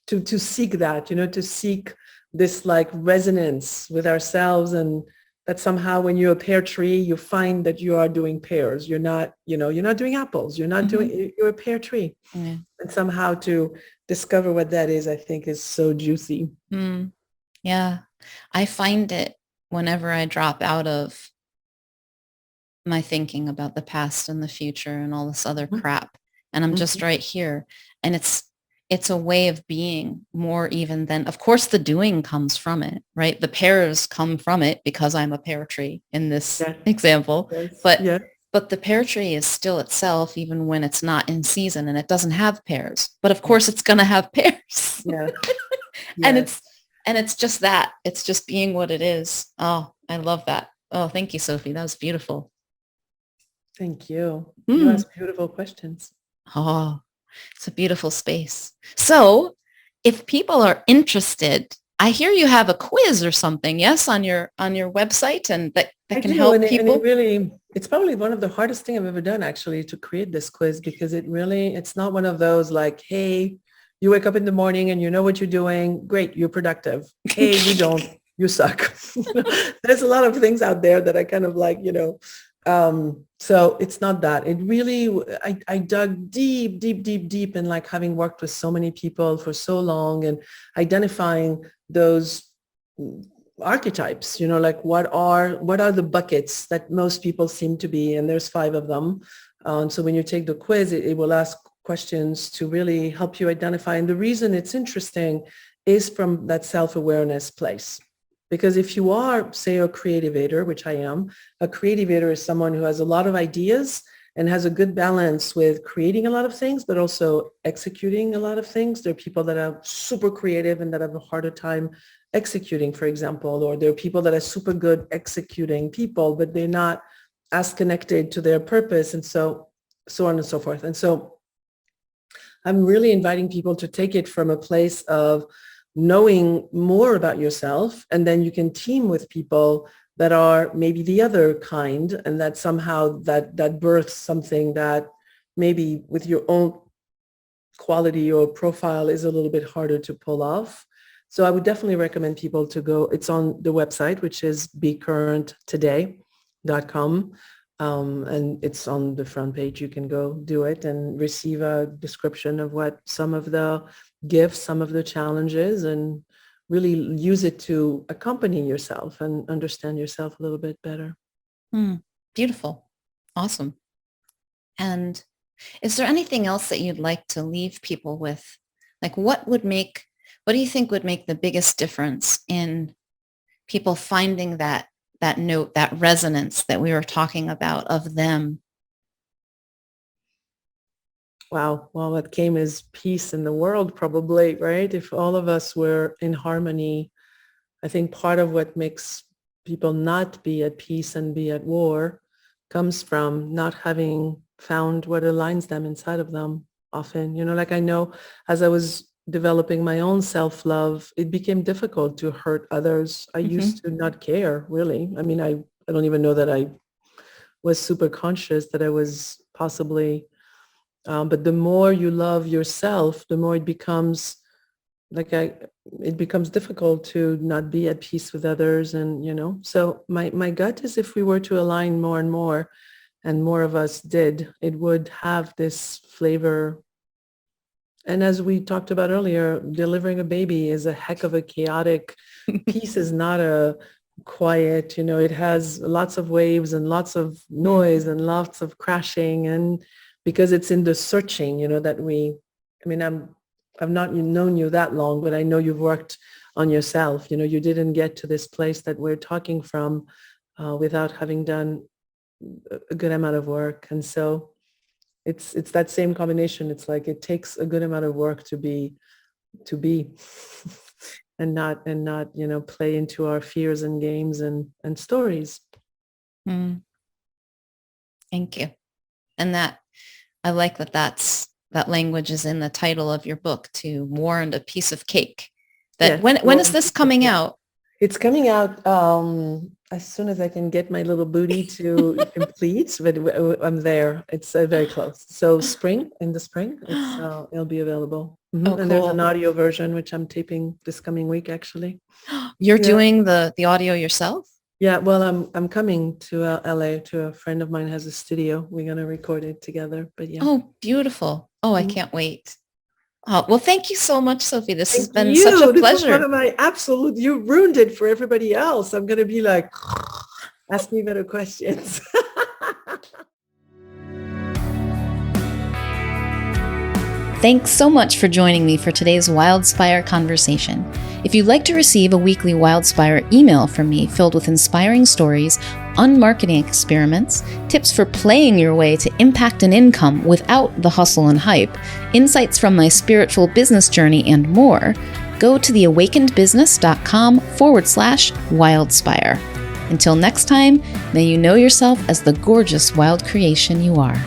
to seek that, to seek this like resonance with ourselves, and that somehow when you're a pear tree, you find that you are doing pears. You're not doing apples. You're a pear tree. And somehow to discover what that is, I think is so juicy. Yeah. I find it whenever I drop out of my thinking about the past and the future and all this other crap, and I'm just right here. And it's a way of being more even than, of course, the doing comes from it, right? The pears come from it because I'm a pear tree in this Yes. example, Yes. but Yeah. but the pear tree is still itself even when it's not in season and it doesn't have pears. But of course, it's going to have pears, Yeah. and Yes. it's just that. It's just being what it is. Oh, I love that. Oh, thank you, Sophie. That was beautiful. Thank you. You Hmm. ask beautiful questions. Oh, it's a beautiful space. So if people are interested, I hear you have a quiz or something, yes, on your website and that I can do, help and it people. really, it's probably one of the hardest thing I've ever done actually to create this quiz because it really, it's not one of those like, hey, you wake up in the morning and you know what you're doing. Great, you're productive. Hey, you don't, you suck. There's a lot of things out there that I kind of like, so it's not that. It really, I dug deep, deep, deep, deep in like having worked with so many people for so long and identifying those archetypes, like what are the buckets that most people seem to be, and there's 5 of them. So when you take the quiz, it will ask questions to really help you identify. And the reason it's interesting is from that self-awareness place. Because if you are, say, a creativator, which I am, a creativator is someone who has a lot of ideas and has a good balance with creating a lot of things, but also executing a lot of things. There are people that are super creative and that have a harder time executing, for example, or there are people that are super good executing people, but they're not as connected to their purpose, and so on and so forth. And so I'm really inviting people to take it from a place of knowing more about yourself, and then you can team with people that are maybe the other kind, and that somehow that births something that maybe with your own quality or profile is a little bit harder to pull off. So I would definitely recommend people to go. It's on the website, which is becurrenttoday.com. And it's on the front page. You can go do it and receive a description of what some of the gifts, some of the challenges, and really use it to accompany yourself and understand yourself a little bit better. Hmm. Beautiful. Awesome. And is there anything else that you'd like to leave people with? Like what do you think would make the biggest difference in people finding that note, that resonance that we were talking about of them? Wow. Well, what came is peace in the world, probably, right? If all of us were in harmony, I think part of what makes people not be at peace and be at war comes from not having found what aligns them inside of them often. Like I know as I was developing my own self-love, it became difficult to hurt others. I used Mm-hmm. to not care, really. I mean, I don't even know that I was super conscious that I was possibly, but the more you love yourself, the more it becomes like it becomes difficult to not be at peace with others. And, so my gut is if we were to align more and more of us did, it would have this flavor. And as we talked about earlier, delivering a baby is a heck of a chaotic. Peace is not a quiet, it has lots of waves and lots of noise and lots of crashing. And because it's in the searching, that I mean, I've not known you that long, but I know you've worked on yourself. You didn't get to this place that we're talking from without having done a good amount of work. And so it's that same combination. It's like it takes a good amount of work to be and not play into our fears and games and stories. Mm, thank you. And I like that language is in the title of your book, to warrant a piece of cake. That Yes, when is this coming yeah. out? It's coming out as soon as I can get my little booty to complete, but I'm there. It's very close. So in the spring, it'll be available. Oh, And there's an cool. audio version, which I'm taping this coming week, actually. You're Yeah. doing the audio yourself? Yeah, well, I'm coming to LA to a friend of mine has a studio. We're gonna record it together. But yeah. Oh, beautiful. Oh, I Mhm. can't wait. Oh, well, thank you so much, Sophie. This has Thank been such a you. This was one pleasure. of my absolute. You ruined it for everybody else. I'm gonna be like, ask me better questions. Thanks so much for joining me for today's Wildspire conversation. If you'd like to receive a weekly Wildspire email from me filled with inspiring stories, unmarketing experiments, tips for playing your way to impact and income without the hustle and hype, insights from my spiritual business journey, and more, go to theawakenedbusiness.com/Wildspire. Until next time, may you know yourself as the gorgeous wild creation you are.